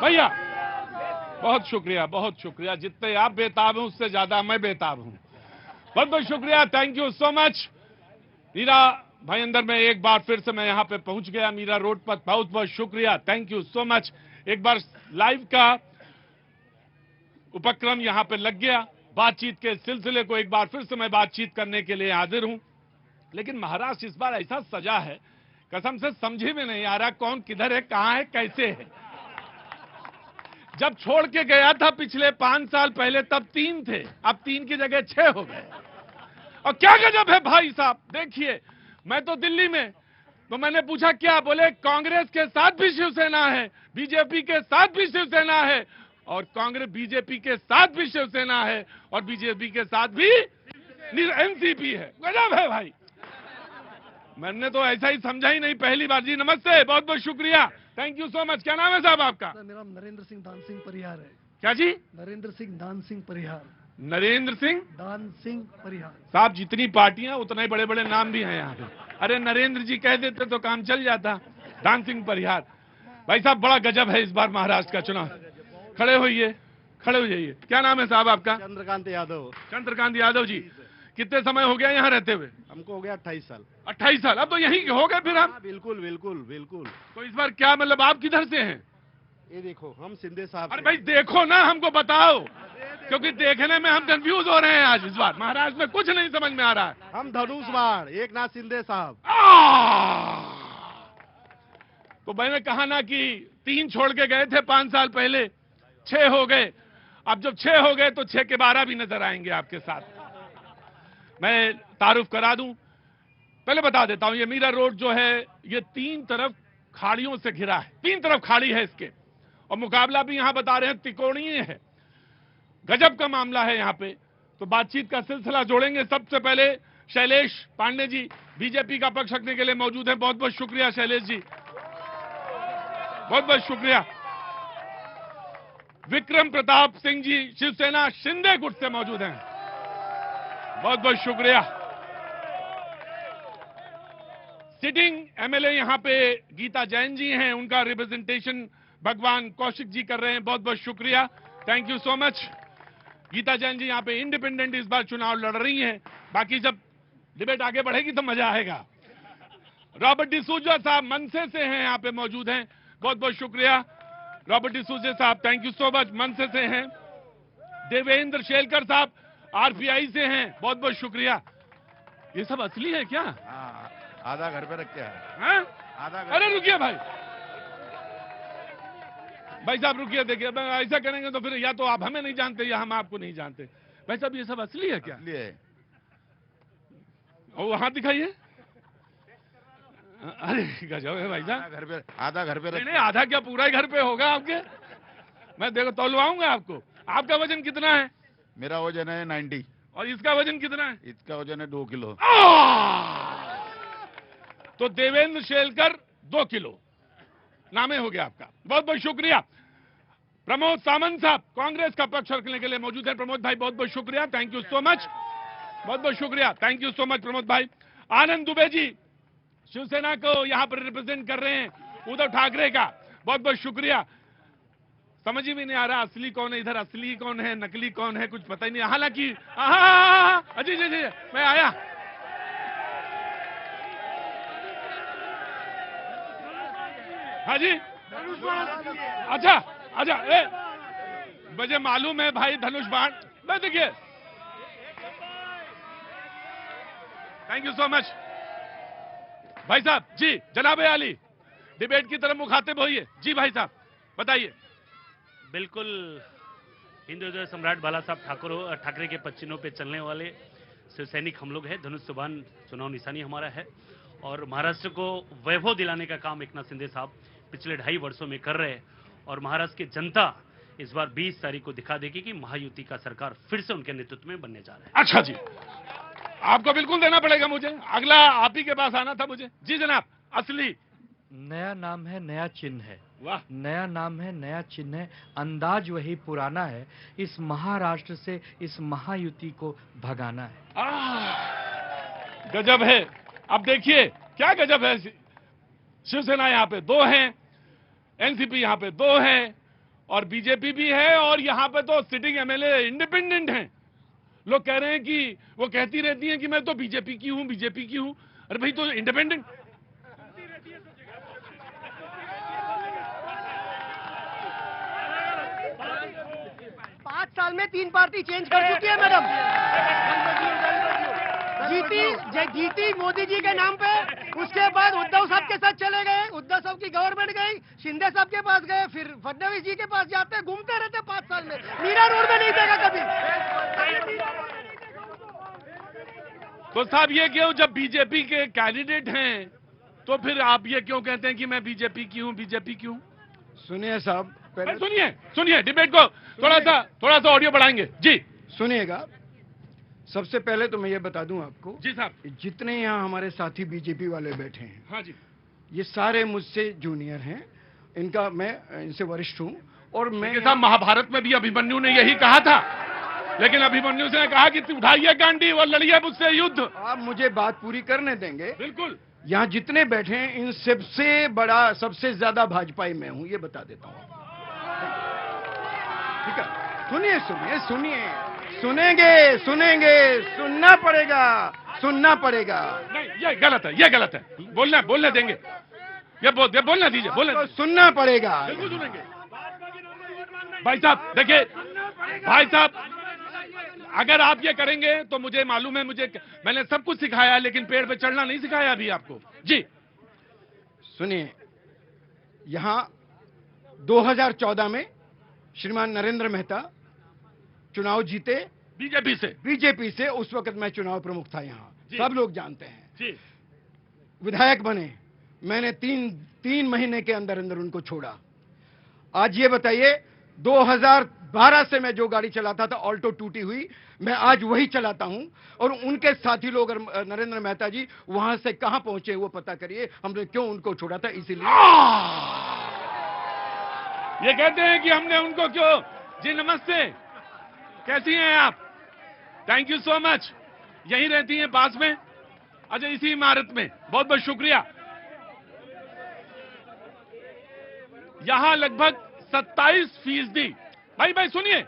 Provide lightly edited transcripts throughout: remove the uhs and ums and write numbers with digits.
भैया बहुत शुक्रिया। जितने आप बेताब हैं उससे ज्यादा मैं बेताब हूं। बहुत बहुत शुक्रिया, thank you so much. Meera भाई अंदर में एक बार फिर से मैं यहां पे पहुंच गया मीरा रोड पर। बहुत बहुत शुक्रिया, थैंक यू सो मच। एक बार लाइव का उपक्रम यहां पे लग गया। बातचीत के सिलसिले को एक बार फिर से मैं बातचीत करने के लिए हाजिर हूं। लेकिन महाराष्ट्र इस बार ऐसा सजा है, कसम से समझे में नहीं आ रहा कौन किधर है, कहां है, कैसे है। जब छोड़ के गया था पिछले 5 साल पहले तब 3 थे, अब 3 की जगह 6 हो गए। और क्या गजब है भाई साहब। देखिए मैं तो दिल्ली में, तो मैंने पूछा क्या, बोले कांग्रेस के साथ भी शिवसेना है, बीजेपी के साथ भी शिवसेना है, और कांग्रेस बीजेपी के साथ भी शिवसेना है, और बीजेपी के साथ भी एनसीपी है। गजब है भाई, मैंने तो ऐसा ही समझा ही नहीं पहली बार। जी नमस्ते, बहुत बहुत शुक्रिया, थैंक यू सो मच। क्या नाम है साहब आपका? मेरा नरेंद्र सिंह दान सिंह परिहार है। क्या जी? नरेंद्र सिंह दान सिंह परिहार। नरेंद्र सिंह दान सिंह परिहार साहब, जितनी पार्टियां उतने ही बड़े बड़े नाम भी हैं यहाँ पे। अरे नरेंद्र जी कह देते तो काम चल जाता। दान सिंह परिहार भाई साहब, बड़ा गजब है इस बार महाराष्ट्र का चुनाव। खड़े होइए, खड़े हो जाइए। क्या नाम है साहब आपका? चंद्रकांत यादव। चंद्रकांत यादव जी, कितने समय हो गया यहाँ रहते हुए? हमको हो गया 28 साल। 28 साल, अब तो यहीं हो गए फिर हम। बिल्कुल बिल्कुल बिल्कुल। तो इस बार क्या मतलब, आप किधर से हैं? ये देखो हम सिंधे साहब। अरे भाई देखो ना, हमको बताओ, क्योंकि देखने में हम कंफ्यूज हो रहे हैं आज। इस बार महाराष्ट्र में कुछ नहीं समझ में आ रहा है। हम धनुषबाण, एक नाथ शिंदे साहब। तो मैंने कहा ना कि 3 छोड़ के गए थे 5 साल पहले, 6 हो गए। अब जब 6 हो गए तो 6 के 12 भी नजर आएंगे आपके साथ। मैं तारुफ करा दूं, पहले बता देता हूं, ये मीरा रोड जो है ये 3 तरफ खाड़ियों से घिरा है। 3 तरफ खाड़ी है इसके, और मुकाबला भी यहां बता रहे हैं त्रिकोणीय है। गजब का मामला है यहां पे। तो बातचीत का सिलसिला जोड़ेंगे। सबसे पहले शैलेश पांडे जी बीजेपी का पक्ष रखने के लिए मौजूद हैं। बहुत बहुत शुक्रिया शैलेश जी, बहुत बहुत शुक्रिया। विक्रम प्रताप सिंह जी शिवसेना शिंदे गुट से मौजूद हैं, बहुत बहुत शुक्रिया। सिटिंग एमएलए यहां पे गीता जैन जी हैं, उनका रिप्रेजेंटेशन भगवान कौशिक जी कर रहे हैं, बहुत बहुत शुक्रिया, thank you so much. Geeta Jain ji यहां पे इंडिपेंडेंट इस बार चुनाव लड़ रही हैं। बाकी जब डिबेट आगे बढ़ेगी तो मजा आएगा। रॉबर्ट डिसूजा साहब मनसे से हैं, यहां पे मौजूद हैं, बहुत बहुत शुक्रिया रॉबर्ट डिसूजा साहब, थैंक यू सो मच, मनसे से हैं। देवेंद्र शेलकर साहब आरपीआई से हैं, बहुत बहुत शुक्रिया। ये सब असली है क्या? आधा घर पे रख के हाँ? आधा घर। अरे रुकिए भाई, भाई साहब रुकिए, देखिए ऐसा करेंगे तो फिर या तो आप हमें नहीं जानते या हम आपको नहीं जानते। भाई साहब ये सब असली है क्या? असली है। और वहां दिखाइए। अरे गजब है भाई साहब, आधा घर पे नहीं आधा क्या पूरा ही घर पे होगा आपके। मैं देखो तौलवाऊंगा आपको। आपका वजन कितना है? मेरा वजन है 90। और इसका वजन कितना है? इसका वजन है 2 किलो। तो देवेंद्र शेलकर 2 किलो, नामे हो गया आपका, बहुत बहुत शुक्रिया। प्रमोद सामंत साहब कांग्रेस का पक्ष रखने के लिए मौजूद है। प्रमोद भाई बहुत बहुत शुक्रिया, थैंक यू सो मच, बहुत बहुत शुक्रिया, thank you so much Pramod भाई। आनंद दुबे जी शिवसेना को यहां पर रिप्रेजेंट कर रहे हैं, उद्धव ठाकरे का, बहुत बहुत शुक्रिया। समझ ही भी नहीं आ रहा असली कौन है इधर, असली कौन है नकली कौन है, कुछ पता ही नहीं। हालांकि जी जी जी मैं आया। हाँ जी, अच्छा अच्छा, मुझे मालूम है भाई धनुष बाण। मैं देखिए, थैंक यू सो मच भाई साहब। जी जनाब आली, डिबेट की तरफ मुखातिब होइए। जी भाई साहब बताइए। बिल्कुल, हिंदू हृदय सम्राट बाला साहब ठाकरे के पच्चीनों पे चलने वाले शिवसैनिक हम लोग हैं। धनुष सुबान चुनाव निशानी हमारा है, और महाराष्ट्र को वैभव दिलाने का काम एकनाथ शिंदे साहब पिछले 2.5 वर्षों में कर रहे हैं। और महाराष्ट्र की जनता इस बार 20 तारीख को दिखा देगी कि महायुति का सरकार फिर से उनके नेतृत्व में बनने जा रहा है। अच्छा जी, आपको बिल्कुल देना पड़ेगा मुझे, अगला आप ही के पास आना था मुझे। जी जनाब, असली नया नाम है नया चिन्ह है। वाह, नया नाम है नया चिन्ह है, अंदाज वही पुराना है। इस महाराष्ट्र से इस महायुति को भगाना है। गजब है। अब देखिए क्या गजब है, शिवसेना यहाँ पे 2 हैं, एनसीपी यहां पे 2 है और बीजेपी भी है, और यहां पे तो सिटिंग एमएलए इंडिपेंडेंट हैं। लोग कह रहे हैं कि वो कहती रहती हैं कि मैं तो बीजेपी की हूं, बीजेपी की हूं। अरे भाई, तो इंडिपेंडेंट। 5 साल में 3 पार्टी चेंज कर चुकी है मैडम। जीती मोदी जी के नाम पे, उसके बाद उद्धव साहब के साथ चले गए, उद्धव साहब की गवर्नमेंट गई, शिंदे साहब के पास गए, फिर फडणवीस जी के पास जाते, घूमते रहते 5 साल में। मीरा रोड में नहीं देखा कभी। तो साहब ये क्यों, जब बीजेपी के कैंडिडेट हैं तो फिर आप ये क्यों कहते हैं कि मैं बीजेपी की हूं, बीजेपी की हूं? सुनिए साहब, पहले सुनिए डिबेट को थोड़ा सा ऑडियो बढ़ाएंगे जी। सुनिएगा। सबसे पहले तो मैं ये बता दूं आपको जी साहब, जितने यहाँ हमारे साथी बीजेपी वाले बैठे हैं, हाँ जी, ये सारे मुझसे जूनियर हैं। मैं इनसे वरिष्ठ हूँ। और मैं साहब महाभारत में भी अभिमन्यु ने यही कहा था, लेकिन अभिमन्यु से कहा कि उठाइए गांडी और लड़िए मुझसे युद्ध। आप मुझे बात पूरी करने देंगे? बिल्कुल। यहाँ जितने बैठे हैं इन सबसे बड़ा, सबसे ज्यादा भाजपाई मैं हूँ, ये बता देता हूँ। ठीक है, सुनिए सुनिए सुनिए, सुनेंगे, सुनना पड़ेगा। नहीं, ये गलत है, बोलने देंगे, ये बोलना दीजिए, तो सुनना पड़ेगा। बिल्कुल सुनेंगे। भाई साहब देखिए, भाई साहब अगर आप ये करेंगे तो मुझे मालूम है, मैंने सब कुछ सिखाया है, लेकिन पेड़ पे चढ़ना नहीं सिखाया अभी आपको जी। सुनिए, यहां 2014 में श्रीमान नरेंद्र मेहता चुनाव जीते बीजेपी से। उस वक्त मैं चुनाव प्रमुख था यहाँ, सब लोग जानते हैं जी। विधायक बने, मैंने तीन महीने के अंदर उनको छोड़ा। आज ये बताइए, 2012 से मैं जो गाड़ी चलाता था ऑल्टो टूटी हुई, मैं आज वही चलाता हूं। और उनके साथी लोग, नरेंद्र मेहता जी वहां से कहां पहुंचे वो पता करिए, हमने क्यों उनको छोड़ा था। इसीलिए ये कहते हैं कि हमने उनको क्यों। जी नमस्ते, कैसी हैं आप? Thank you so much. यहीं रहती हैं पास में? अच्छा, इसी इमारत में। बहुत बहुत शुक्रिया। यहां लगभग 27% भाई सुनिए,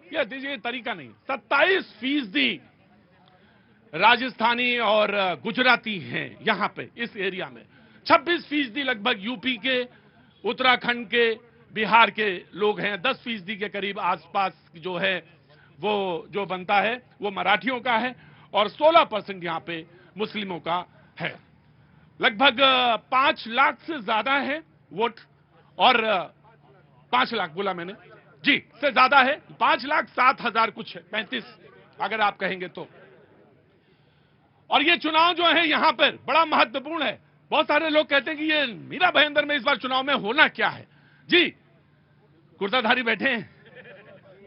ये तरीका नहीं, 27% राजस्थानी और गुजराती हैं यहां पे इस एरिया में। 26% लगभग यूपी के, उत्तराखंड के, बिहार के लोग हैं। 10% के करीब आसपास जो है वो जो बनता है वो मराठियों का है, और 16% यहां पे मुस्लिमों का है। लगभग 5 लाख से ज्यादा है वोट, और 5 लाख बोला मैंने जी, से ज्यादा है। 5,07,000 कुछ है, 35 अगर आप कहेंगे तो। और ये चुनाव जो है यहां पर बड़ा महत्वपूर्ण है। बहुत सारे लोग कहते हैं कि ये मीरा भाईंदर में इस बार चुनाव में होना क्या है। जी, कुर्ताधारी बैठे हैं,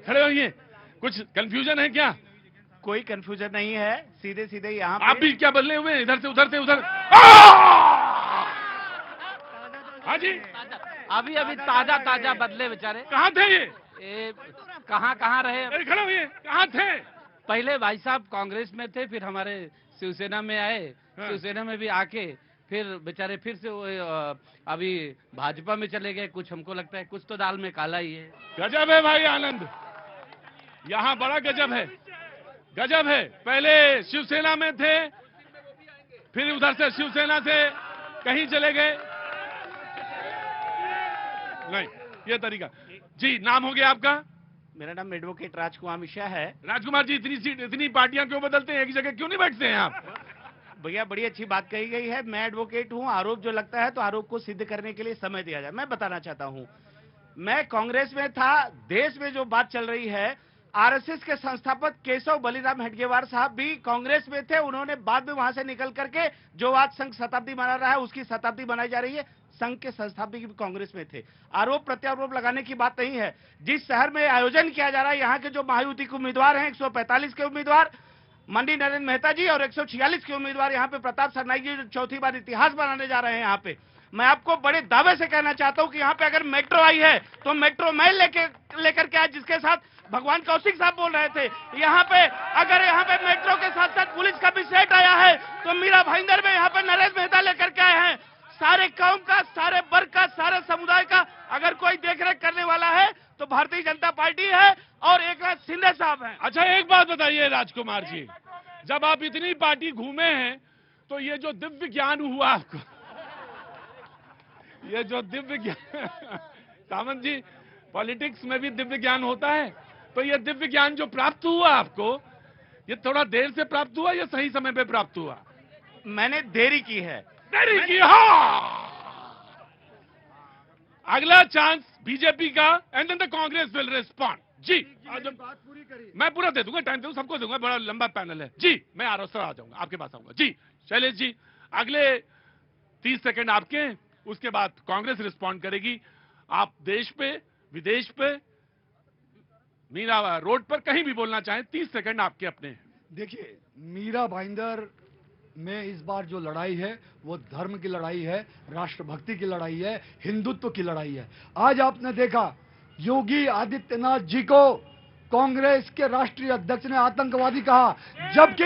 खड़े होइए। कुछ कंफ्यूजन है क्या? कोई कंफ्यूजन नहीं है, सीधे सीधे यहाँ आप भी क्या बदले हुए हैं, इधर से उधर? हाँ जी, अभी ताजा बदले बेचारे। कहाँ थे ये? कहाँ रहे? अरे खड़े हुए, कहाँ थे? पहले भाई साहब कांग्रेस में थे, फिर हमारे शिवसेना में आए, शिवसेना में भी आके फिर बेचारे फिर से अभी भाजपा में चले गए। कुछ हमको लगता है कुछ तो दाल में काला ही है। गजब है भाई आनंद, यहाँ बड़ा गजब है। पहले शिवसेना में थे, फिर उधर से शिवसेना से कहीं चले गए। नहीं, ये तरीका जी। नाम हो गया आपका? मेरा नाम एडवोकेट राजकुमार मिश्रा है। राजकुमार जी, इतनी पार्टियां क्यों बदलते हैं, एक जगह क्यों नहीं बैठते हैं आप? भैया बड़ी अच्छी बात कही गई है। मैं एडवोकेट हूं, आरोप जो लगता है तो आरोप को सिद्ध करने के लिए समय दिया जाए। मैं बताना चाहता हूं, मैं कांग्रेस में था। देश में जो बात चल रही है, आरएसएस के संस्थापक केशव बलिराम हेडगेवार साहब भी कांग्रेस में थे। उन्होंने बाद में वहां से निकल करके जो आज संघ शताब्दी मना रहा है उसकी शताब्दी मनाई जा रही है। संघ के संस्थापक भी कांग्रेस में थे। आरोप प्रत्यारोप लगाने की बात नहीं है। जिस शहर में आयोजन किया जा रहा है, यहाँ के जो महायुति के उम्मीदवार हैं, 145 के उम्मीदवार मंडी नरेंद्र मेहता जी और 146 के उम्मीदवार यहाँ पे प्रताप सरनाईक जी चौथी बार इतिहास बनाने जा रहे हैं। यहाँ पे मैं आपको बड़े दावे से कहना चाहता हूँ कि यहाँ पे अगर मेट्रो आई है तो मेट्रो मैं लेकर के आज, जिसके साथ भगवान कौशिक साहब बोल रहे थे, यहाँ पे अगर यहाँ पे मेट्रो के साथ साथ पुलिस का भी सेट आया है तो मीरा भाईंदर में यहाँ पे नरेंद्र मेहता लेकर के आए हैं। सारे कौम का, सारे वर्ग का, सारे समुदाय का अगर कोई देखरेख करने वाला है तो भारतीय जनता पार्टी है और एकनाथ शिंदे साहब हैं। अच्छा एक बात बताइए राजकुमार जी, जब आप इतनी पार्टी घूमे हैं तो ये जो दिव्य ज्ञान हुआ आपको, ये जो दिव्य ज्ञान सामंत जी, पॉलिटिक्स में भी दिव्य ज्ञान होता है, तो ये दिव्य ज्ञान जो प्राप्त हुआ आपको, ये थोड़ा देर से प्राप्त हुआ या सही समय पे प्राप्त हुआ? मैंने देरी की है। देरी की, हाँ। अगला चांस बीजेपी का, and then the Congress will respond. जी आज बात पूरी करिए। मैं पूरा दे दूंगा, टाइम दे दूंगा, सबको दूंगा, बड़ा लंबा पैनल है। जी मैं आ रहा हूं सर, आ जाऊंगा आपके पास आऊंगा। जी शैलेश जी, अगले 30 सेकंड आपके हैं, उसके बाद कांग्रेस रिस्पॉन्ड करेगी। आप देश पे, विदेश पे, मीरा रोड पर कहीं भी बोलना चाहें, 30 सेकंड आपके अपने हैं। देखिए, मीरा भाईंदर में इस बार जो लड़ाई है वो धर्म की लड़ाई है, राष्ट्रभक्ति की लड़ाई है, हिंदुत्व की लड़ाई है। आज आपने देखा योगी आदित्यनाथ जी को कांग्रेस के राष्ट्रीय अध्यक्ष ने आतंकवादी कहा, जबकि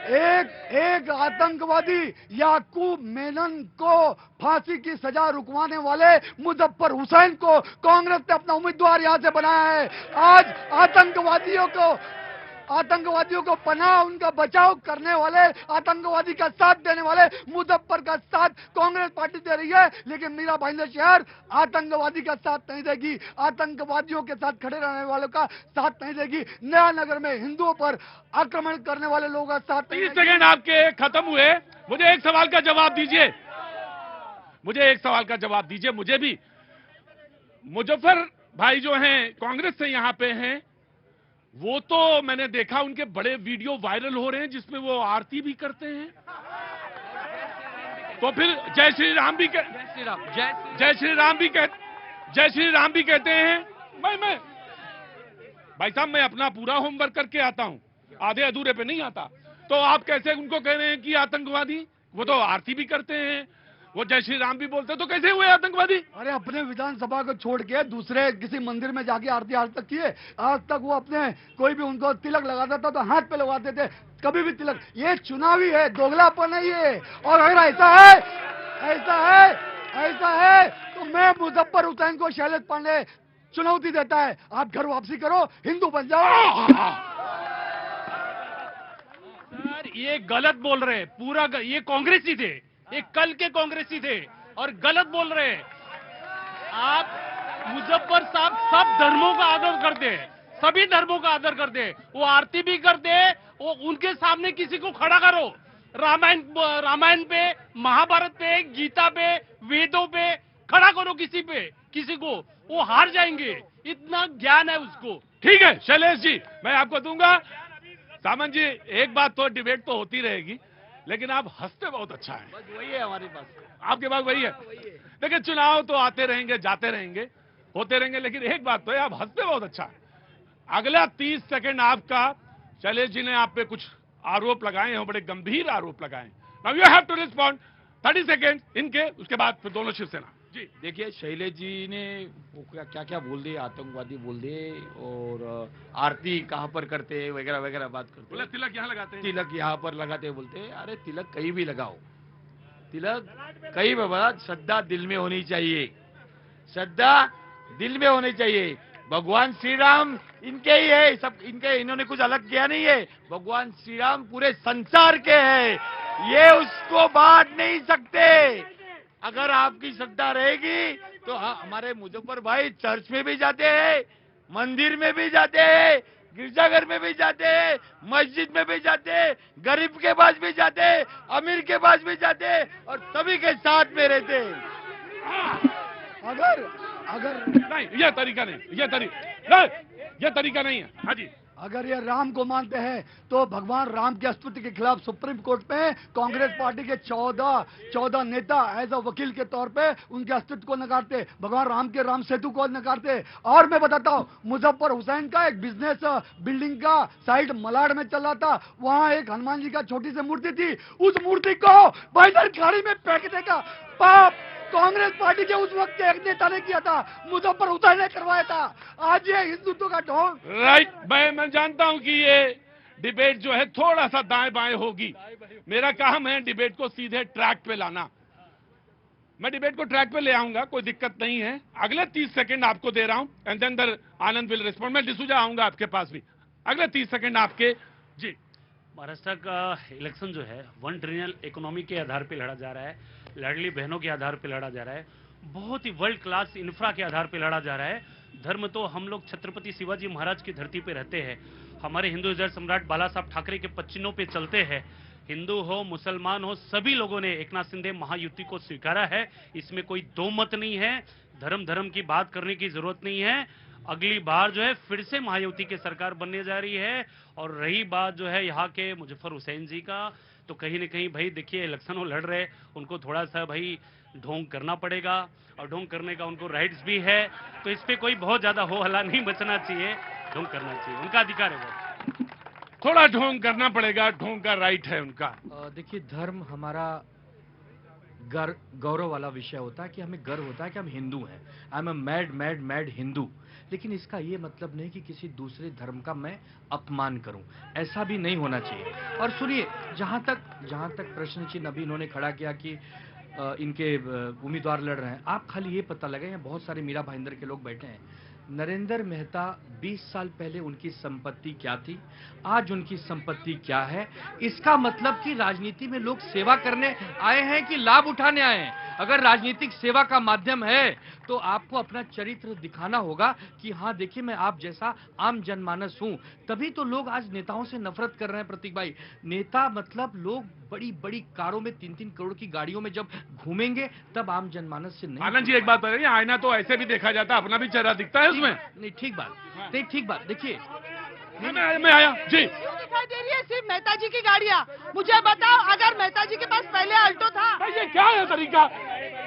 एक आतंकवादी याकूब मेनन को फांसी की सजा रुकवाने वाले मुजफ्फर हुसैन को कांग्रेस ने अपना उम्मीदवार यहां से बनाया है। आज आतंकवादियों को पनाह, उनका बचाव करने वाले, आतंकवादी का साथ देने वाले मुजफ्फर का साथ कांग्रेस पार्टी दे रही है, लेकिन मीरा भाईंदर शहर आतंकवादी का साथ नहीं देगी, आतंकवादियों के साथ खड़े रहने वालों का साथ नहीं देगी, नया नगर में हिंदुओं पर आक्रमण करने वाले लोगों का साथ नहीं 30 सेकंड आपके खत्म हुए। मुझे एक सवाल का जवाब दीजिए, मुझे भी। मुजफ्फर भाई जो हैं कांग्रेस से यहां पे हैं, वो तो मैंने देखा उनके बड़े वीडियो वायरल हो रहे हैं जिसमें वो आरती भी करते हैं, तो फिर जय श्री राम भी कहते हैं। मैं भाई साहब, मैं अपना पूरा होमवर्क करके आता हूं, आधे अधूरे पे नहीं आता। तो आप कैसे उनको कह रहे हैं कि आतंकवादी? वो तो आरती भी करते हैं, वो जय श्री राम भी बोलते हैं, तो कैसे हुए आतंकवादी? अरे अपने विधानसभा को छोड़ के दूसरे किसी मंदिर में जाके आरती आज तक किए? आज तक वो अपने कोई भी उनको तिलक लगाता था तो हाथ पे लगाते थे, कभी भी तिलक। ये चुनावी है, दोगलापन है ये। और अगर ऐसा है तो मैं मुजफ्फर हुसैन को शैलेश पांडे चुनौती देता है, आप घर वापसी करो, हिंदू बन जाओ। सर ये गलत बोल रहे हैं, पूरा ये कांग्रेसी थे, ये कल के कांग्रेसी थे और गलत बोल रहे हैं। आप मुजफ्फर साहब सब धर्मों का आदर करते हैं, सभी धर्मों का आदर करते हैं, वो आरती भी करते हैं। वो उनके सामने किसी को खड़ा करो, रामायण पे, महाभारत पे, गीता पे, वेदों पे खड़ा करो किसी को, वो हार जाएंगे, इतना ज्ञान है उसको। ठीक है शैलेश जी, मैं आपको दूंगा। सामंत जी, एक बात तो डिबेट तो होती रहेगी, लेकिन आप हंसते बहुत अच्छा है। वही है हमारे पास, आपके पास वही है। देखिए चुनाव तो आते रहेंगे, जाते रहेंगे, होते रहेंगे, लेकिन एक बात तो है, आप हंसते बहुत अच्छा है। अगला 30 सेकंड आपका। शैलेश जी ने आप पे कुछ आरोप लगाए हैं, बड़े गंभीर आरोप लगाए। Now you have to respond 30 second इनके, उसके बाद फिर दोनों शिवसेना। जी देखिए, शैलेश जी ने वो क्या बोल दिए, आतंकवादी बोल दिए, और आरती कहाँ पर करते वगैरह वगैरह बात करते। बोले तिलक यहाँ लगाते हैं, तिलक यहाँ पर लगाते बोलते। अरे तिलक कहीं भी लगाओ, तिलक कहीं भी, बड़ा श्रद्धा दिल में होनी चाहिए, श्रद्धा दिल में होनी चाहिए। भगवान श्री राम इनके ही है, सब इनके, इन्होंने कुछ अलग किया नहीं है। भगवान श्री राम पूरे संसार के हैं, ये उसको बांट नहीं सकते। अगर आपकी श्रद्धा रहेगी तो हमारे मुजफ्फर भाई चर्च में भी जाते हैं, मंदिर में भी जाते हैं, गिरजाघर में भी जाते हैं, मस्जिद में भी जाते हैं, गरीब के पास भी जाते हैं, अमीर के पास भी जाते हैं, और सभी के साथ में रहते हैं। अगर नहीं, यह तरीका नहीं, यह तरीका नहीं है। हाँ जी, अगर ये राम को मानते हैं तो भगवान राम के अस्तित्व के खिलाफ सुप्रीम कोर्ट में कांग्रेस पार्टी के 14 नेता एज अ वकील के तौर पे उनके अस्तित्व को नकारते, भगवान राम के राम सेतु को नकारते। और मैं बताता हूँ, मुजफ्फर हुसैन का एक बिजनेस बिल्डिंग का साइट मलाड में चल रहा था, वहां एक हनुमान जी का छोटी सी मूर्ति थी, उस मूर्ति को भाईदर खाड़ी में फेंकने का पाप कांग्रेस पार्टी के उस वक्त के एक नेता ने किया था, मुजफ्फर हुसैन ने करवाया था। आज ये हिंदुत्व का ढोंग। राइट। मैं जानता हूं कि ये डिबेट जो है थोड़ा सा दाएं बाएं होगी। मेरा काम है डिबेट को सीधे ट्रैक पे लाना। मैं डिबेट को ट्रैक पे ले आऊंगा, कोई दिक्कत नहीं है। अगले 30 सेकंड आपको दे रहा हूं and then the Anand will respond. मैं डिसूजा आऊंगा आपके पास भी। अगले 30 सेकंड आपके। जी, महाराष्ट्र का इलेक्शन जो है 1 ट्रिलियन इकोनॉमी के आधार पे लड़ा जा रहा है, लाडली बहनों के आधार पे लड़ा जा रहा है, बहुत ही वर्ल्ड क्लास इंफ्रा के आधार पे लड़ा जा रहा है। धर्म तो हम लोग छत्रपति शिवाजी महाराज की धरती पे रहते हैं, हमारे हिंदू हृदय सम्राट बाला साहब ठाकरे के पच्चीनों पे चलते हैं। हिंदू हो मुसलमान हो सभी लोगों ने एकनाथ शिंदे महायुति को स्वीकारा है, इसमें कोई दो मत नहीं है। धर्म की बात करने की जरूरत नहीं है। अगली बार जो है फिर से महायुति की सरकार बनने जा रही है। और रही बात जो है यहाँ के मुजफ्फर हुसैन जी का, तो कहीं ना कहीं भाई देखिए इलेक्शन वो लड़ रहे, उनको थोड़ा सा भाई ढोंग करना पड़ेगा और ढोंग करने का उनको राइट्स भी है, तो इस पे कोई बहुत ज्यादा हो हल्ला नहीं बचना चाहिए, ढोंग करना चाहिए, उनका अधिकार है वो। थोड़ा ढोंग करना पड़ेगा, ढोंग का राइट है उनका। देखिए धर्म हमारा गौरव वाला विषय होता है कि हमें गर्व होता है कि हम हिंदू हैं। I am a mad Hindu. लेकिन इसका ये मतलब नहीं कि किसी दूसरे धर्म का मैं अपमान करूं, ऐसा भी नहीं होना चाहिए। और सुनिए, जहां तक प्रश्न चिन्ह अभी इन्होंने खड़ा किया कि इनके उम्मीदवार लड़ रहे हैं, आप खाली ये पता लगाएं, यहाँ बहुत सारे मीरा भाईंदर के लोग बैठे हैं। नरेंद्र मेहता 20 साल पहले उनकी संपत्ति क्या थी, आज उनकी संपत्ति क्या है। इसका मतलब कि राजनीति में लोग सेवा करने आए हैं कि लाभ उठाने आए हैं। अगर राजनीतिक सेवा का माध्यम है तो आपको अपना चरित्र दिखाना होगा कि हाँ देखिए मैं आप जैसा आम जनमानस हूं। तभी तो लोग आज नेताओं से नफरत कर रहे हैं। प्रतीक भाई, नेता मतलब लोग बड़ी बड़ी कारों में 3-3 करोड़ की गाड़ियों में जब घूमेंगे तब आम जनमानस से नहीं। आनंद जी एक बात बताइए, आईना तो ऐसे भी देखा जाता है, अपना भी चेहरा दिखता है उसमें। नहीं ठीक बात देखिए मैं आया जी। क्यों दिखाई दे रही है सिर्फ मेहता जी की गाड़ियाँ? मुझे बताओ, अगर मेहता जी के पास पहले अल्टो था। भाई ये क्या है तरीका?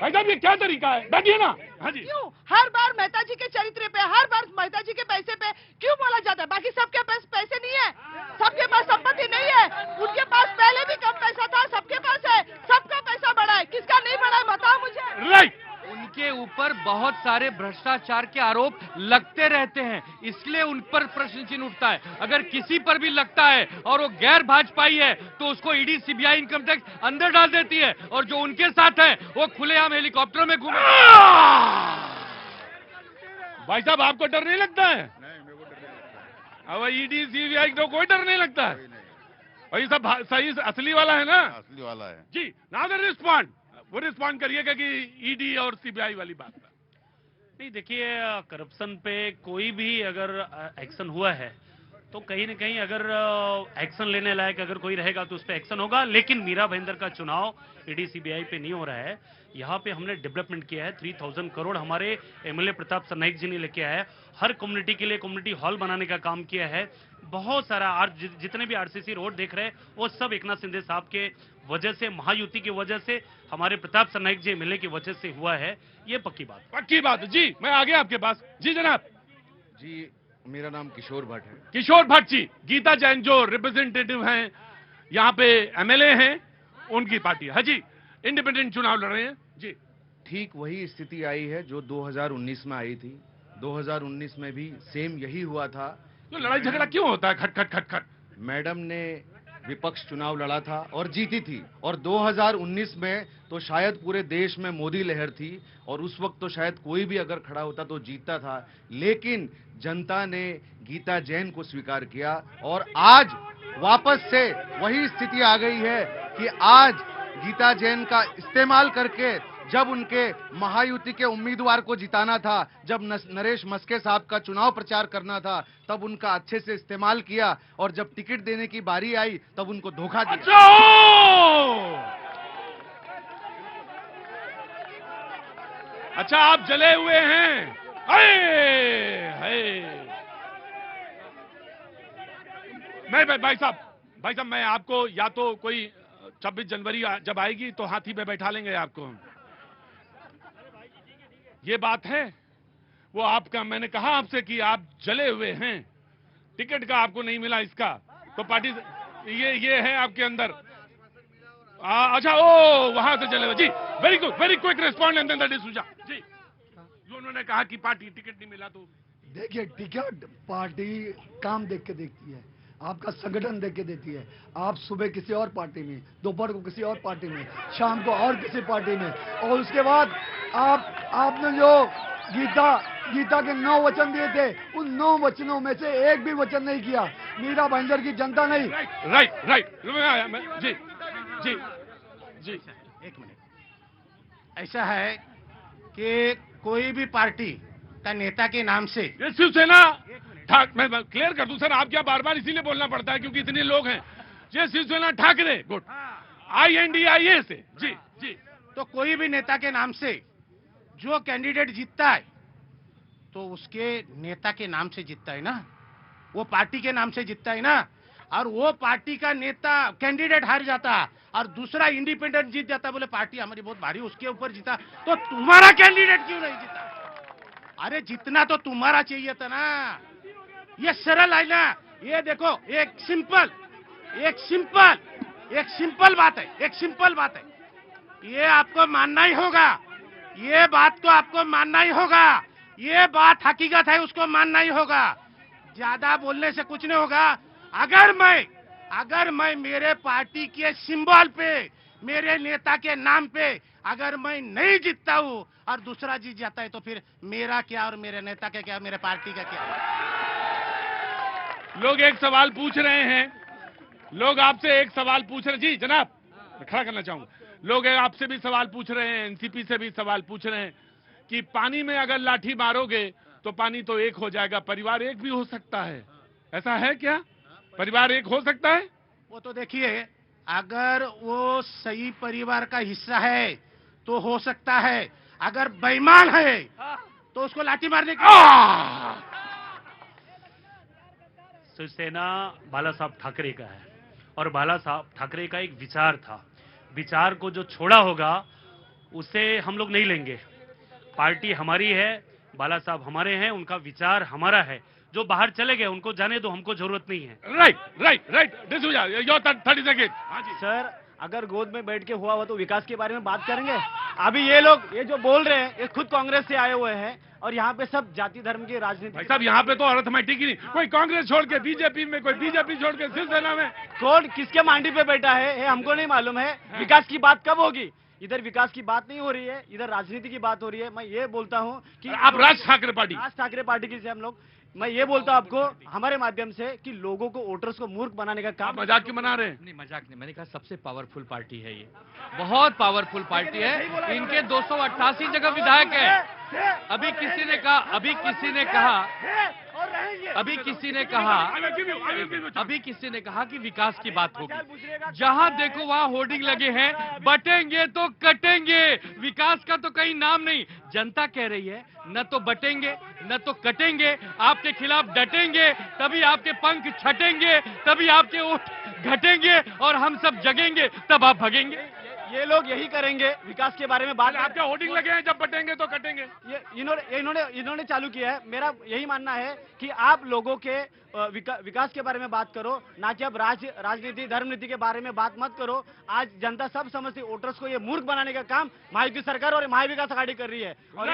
भाई साहब ये क्या तरीका है? बैठिए ना। हाँ जी। क्यों हर बार मेहता जी के चरित्र पे, हर बार मेहता जी के पैसे पे क्यों बोला जाता है? बाकी सबके पास पैसे नहीं है, सबके पास संपत्ति नहीं है, उनके पास पहले भी कम पैसा था, सबके पास है, सबका पैसा बढ़ा है, किसका नहीं बढ़ा है बताओ मुझे। राइट। उनके ऊपर बहुत सारे भ्रष्टाचार के आरोप लगते रहते हैं, इसलिए उन पर प्रश्न चिन्ह उठता है। अगर किसी पर भी लगता है और वो गैर भाजपाई है तो उसको ईडी सीबीआई इनकम टैक्स अंदर डाल देती है, और जो उनके साथ है वो खुलेआम हेलीकॉप्टर में घूमे। भाई साहब आपको डर नहीं लगता है? अब ईडी सीबीआई को कोई डर नहीं लगता है? और ये सब सही असली वाला है ना? असली वाला है जी। नाउ द रिस्पॉन्ड, वो रिस्पॉन्ड करिएगा कि ईडी और सीबीआई वाली बात पर। नहीं देखिए, करप्शन पे कोई भी अगर एक्शन हुआ है तो कहीं ना कहीं अगर एक्शन लेने लायक अगर कोई रहेगा तो उस पर एक्शन होगा। लेकिन मीरा भाईंदर का चुनाव ईडी सीबीआई पे नहीं हो रहा है। यहाँ पे हमने डेवलपमेंट किया है, 3000 करोड़ हमारे एमएलए प्रताप सरनाइक जी ने लेके आया है। हर कम्युनिटी के लिए कम्युनिटी हॉल बनाने का काम किया है। बहुत सारा जितने भी आरसीसी रोड देख रहे हैं वो सब एकनाथ शिंदे साहब के वजह से, महायुति की वजह से, हमारे प्रताप सरनाइक जी एमएलए की वजह से हुआ है। ये पक्की बात जी। मैं आ गया आपके पास। जी जनाब। जी, मेरा नाम किशोर भट्ट है। किशोर भट्ट जी, गीता जैन जो रिप्रेजेंटेटिव हैं यहाँ पे एमएलए हैं, उनकी पार्टी है जी, इंडिपेंडेंट चुनाव लड़ रहे हैं जी। ठीक वही स्थिति आई है जो 2019 में आई थी। 2019 में भी सेम यही हुआ था। तो लड़ाई झगड़ा क्यों होता है? खट। मैडम ने विपक्ष चुनाव लड़ा था और जीती थी, और 2019 में तो शायद पूरे देश में मोदी लहर थी और उस वक्त तो शायद कोई भी अगर खड़ा होता तो जीतता था। लेकिन जनता ने गीता जैन को स्वीकार किया और आज वापस से वही स्थिति आ गई है कि आज गीता जैन का इस्तेमाल करके जब उनके महायुति के उम्मीदवार को जिताना था, जब नरेश मस्के साहब का चुनाव प्रचार करना था, तब उनका अच्छे से इस्तेमाल किया, और जब टिकट देने की बारी आई तब उनको धोखा दिया। अच्छा आप जले हुए हैं। मैं भाई साहब मैं आपको या तो कोई 26 जनवरी जब आएगी तो हाथी पे बैठा लेंगे आपको। ये बात है वो आपका, मैंने कहा आपसे कि आप जले हुए हैं, टिकट का आपको नहीं मिला इसका, तो पार्टी ये है आपके अंदर। अच्छा ओ वहां से जले हुए जी। Very good, very quick respond and then that is Souza ji. उन्होंने कहा कि पार्टी टिकट नहीं मिला तो देखिए टिकट पार्टी काम देख के देखती है। आपका संगठन देख के देती है। आप सुबह किसी और पार्टी में, दोपहर को किसी और पार्टी में, शाम को और किसी पार्टी में, और उसके बाद आपने जो गीता के 9 वचन दिए थे, उन 9 वचनों में से एक भी वचन नहीं किया। मीरा भाईंदर की जनता नहीं। राइट जी जी जी। एक मिनट, ऐसा है कि कोई भी पार्टी का नेता के नाम से ये शिवसेना मैं क्लियर कर दूं सर, आप क्या बार बार इसीलिए बोलना पड़ता है क्योंकि इतने लोग हैं। ये शिवसेना ठाकरे गुड INDIA से जी जी। तो कोई भी नेता के नाम से जो कैंडिडेट जीतता है तो उसके नेता के नाम से जीतता है ना, वो पार्टी के नाम से जीतता है ना। और वो पार्टी का नेता कैंडिडेट हार जाता और दूसरा इंडिपेंडेंट जीत जाता, बोले पार्टी हमारी बहुत भारी उसके ऊपर जीता, तो तुम्हारा कैंडिडेट क्यों नहीं जीता? अरे जितना तो तुम्हारा चाहिए था ना। ये सरल है ना। ये देखो एक सिंपल बात है, एक सिंपल बात है। ये आपको मानना ही होगा, ये बात को आपको मानना ही होगा। ये बात हकीकत है, उसको मानना ही होगा। ज्यादा बोलने से कुछ नहीं होगा। अगर मैं मेरे पार्टी के सिंबल पे, मेरे नेता के नाम पे अगर मैं नहीं जीतता हूं और दूसरा जीत जाता है तो फिर मेरा क्या और मेरे नेता का क्या, मेरे पार्टी का क्या? लोग एक सवाल पूछ रहे हैं, लोग आपसे एक सवाल पूछ रहे। जी जनाब, मैं खड़ा करना चाहूंगा। लोग आपसे भी सवाल पूछ रहे हैं, एनसीपी से भी सवाल पूछ रहे हैं कि पानी में अगर लाठी मारोगे तो पानी तो एक हो जाएगा, परिवार एक भी हो सकता है, ऐसा है क्या? परिवार एक हो सकता है? वो तो देखिए, अगर वो सही परिवार का हिस्सा है तो हो सकता है, अगर बेईमान है तो उसको लाठी मारने की। शिवसेना बाला साहब ठाकरे का है और बाला साहब ठाकरे का एक विचार था। विचार को जो छोड़ा होगा उसे हम लोग नहीं लेंगे। पार्टी हमारी है, बाला साहब हमारे हैं, उनका विचार हमारा है। जो बाहर चले गए उनको जाने दो, हमको जरूरत नहीं है। Right D'Souza your 30 second. हाँ जी सर, अगर गोद में बैठ के हुआ तो विकास के बारे में बात करेंगे। अभी ये लोग ये जो बोल रहे हैं ये खुद कांग्रेस से आए हुए हैं और यहाँ पे सब जाति धर्म की राजनीति। भाई साहब, यहाँ पे तो अर्थमेटिक ही नहीं, कोई कांग्रेस छोड़ के बीजेपी में, कोई बीजेपी छोड़ के शिवसेना में। कौन किसके मांडी पे बैठा है हमको नहीं मालूम है। विकास की बात कब होगी? इधर विकास की बात नहीं हो रही है, इधर राजनीति की बात हो रही है। मैं ये बोलता हूँ कि आप राज ठाकरे पार्टी की से हम लोग, मैं ये बोलता हूँ आपको हमारे माध्यम से कि लोगों को वोटर्स को मूर्ख बनाने का काम। मजाक क्यों बना रहे हैं? नहीं मजाक नहीं, मैंने कहा सबसे पावरफुल पार्टी है ये, बहुत पावरफुल पार्टी है। इनके 288 जगह विधायक है। अभी किसी ने कहा कि विकास की बात होगी। जहां देखो वहां होर्डिंग लगे हैं, बटेंगे तो कटेंगे, विकास का तो कहीं नाम नहीं। जनता कह रही है न तो बटेंगे न तो कटेंगे, आपके खिलाफ डटेंगे तभी आपके पंख छटेंगे, तभी आपके वोट घटेंगे और हम सब जगेंगे, तब आप भगेंगे। ये लोग यही करेंगे। विकास के बारे में बात, आपके होर्डिंग लगे हैं, जब बटेंगे तो कटेंगे। ये इन्होंने चालू किया है। मेरा यही मानना है कि आप लोगों के विकास के बारे में बात करो, ना कि अब राजनीति धर्म नीति के बारे में बात मत करो। आज जनता सब समझती, वोटर्स को ये मूर्ख बनाने का काम महायुति सरकार और महाविकास आघाड़ी कर रही है। और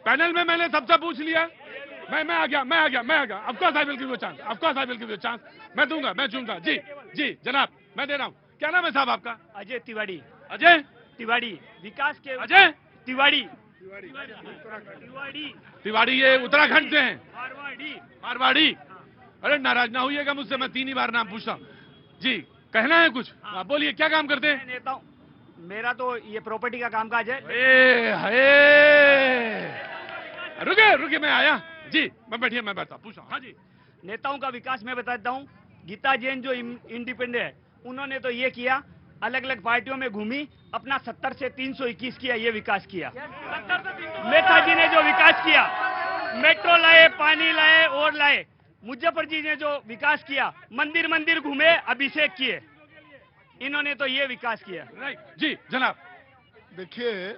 पैनल में मैंने सबसे पूछ लिया, मैं आ गया। Of course I will give you chance, मैं दूंगा, मैं चूंगा। जी जनाब, मैं दे रहा हूँ। क्या नाम है साहब आपका? अजय तिवारी। अजय तिवारी, विकास के अजय तिवारी। ये उत्तराखंड से हैं। मारवाड़ी। अरे नाराज ना होइएगा मुझसे, मैं 3 ही बार नाम पूछता हूँ। जी कहना है कुछ? आप बोलिए, क्या काम करते हैं? नेता हूँ, मेरा तो ये प्रॉपर्टी का कामकाज है। रुके मैं आया। जी मैं बैठिए, मैं बैठता पूछा। हाँ जी, नेताओं का विकास मैं बताता हूँ। गीता जैन जो इंडिपेंडेंट है, उन्होंने तो ये किया, अलग अलग पार्टियों में घूमी, अपना 70 से 321 किया, ये विकास किया। मेहता जी ने जो विकास किया, मेट्रो लाए, पानी लाए और लाए। मुजफ्फर जी ने जो विकास किया, मंदिर घूमे, अभिषेक किए, इन्होंने तो ये विकास किया। राइट जी जनाब। देखिए,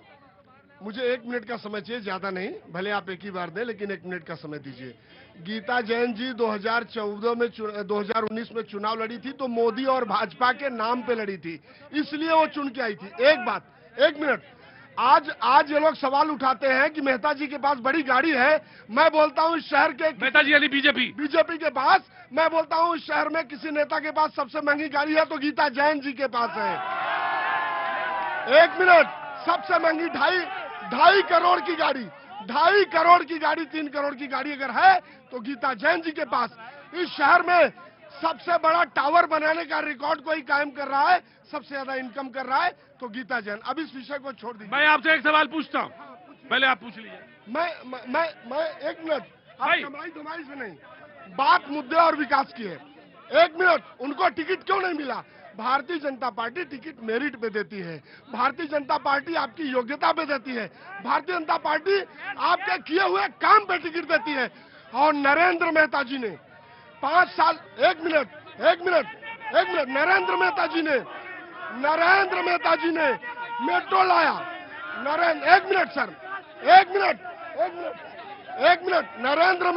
मुझे 1 मिनट का समय चाहिए, ज्यादा नहीं, भले आप एक ही बार दें, लेकिन 1 मिनट का समय दीजिए। गीता जैन जी 2019 में चुनाव लड़ी थी तो मोदी और भाजपा के नाम पे लड़ी थी, इसलिए वो चुन के आई थी। एक बात, 1 मिनट, आज ये लोग सवाल उठाते हैं कि मेहता जी के पास बड़ी गाड़ी है। मैं बोलता हूँ शहर के मेहता जी यानी बीजेपी के पास, मैं बोलता हूँ शहर में किसी नेता के पास सबसे महंगी गाड़ी है तो गीता जैन जी के पास है। 1 मिनट, सबसे महंगी 2.5 करोड़ की गाड़ी, 2.5 करोड़ की गाड़ी, 3 करोड़ की गाड़ी अगर है तो गीता जैन जी के पास। इस शहर में सबसे बड़ा टावर बनाने का रिकॉर्ड कोई कायम कर रहा है, सबसे ज्यादा इनकम कर रहा है तो गीता जैन। अब इस विषय को छोड़ दीजिए। मैं आपसे एक सवाल पूछता हूँ, पहले आप पूछ लीजिए। मैं 1 मिनट, आप कमाई धुमाई से नहीं, बात मुद्दे और विकास की है। 1 मिनट, उनको टिकट क्यों नहीं मिला? Bharatiya Janata party ticket merit पे देती है, भारतीय जनता पार्टी आपकी योग्यता पे देती है, भारतीय जनता पार्टी आपके किए हुए काम पे टिकट देती है। और नरेंद्र मेहता जी ने 5 साल, 1 मिनट, नरेंद्र मेहता जी ने मेट्रो लाया। 1 minute sir, 1 minute, Narendra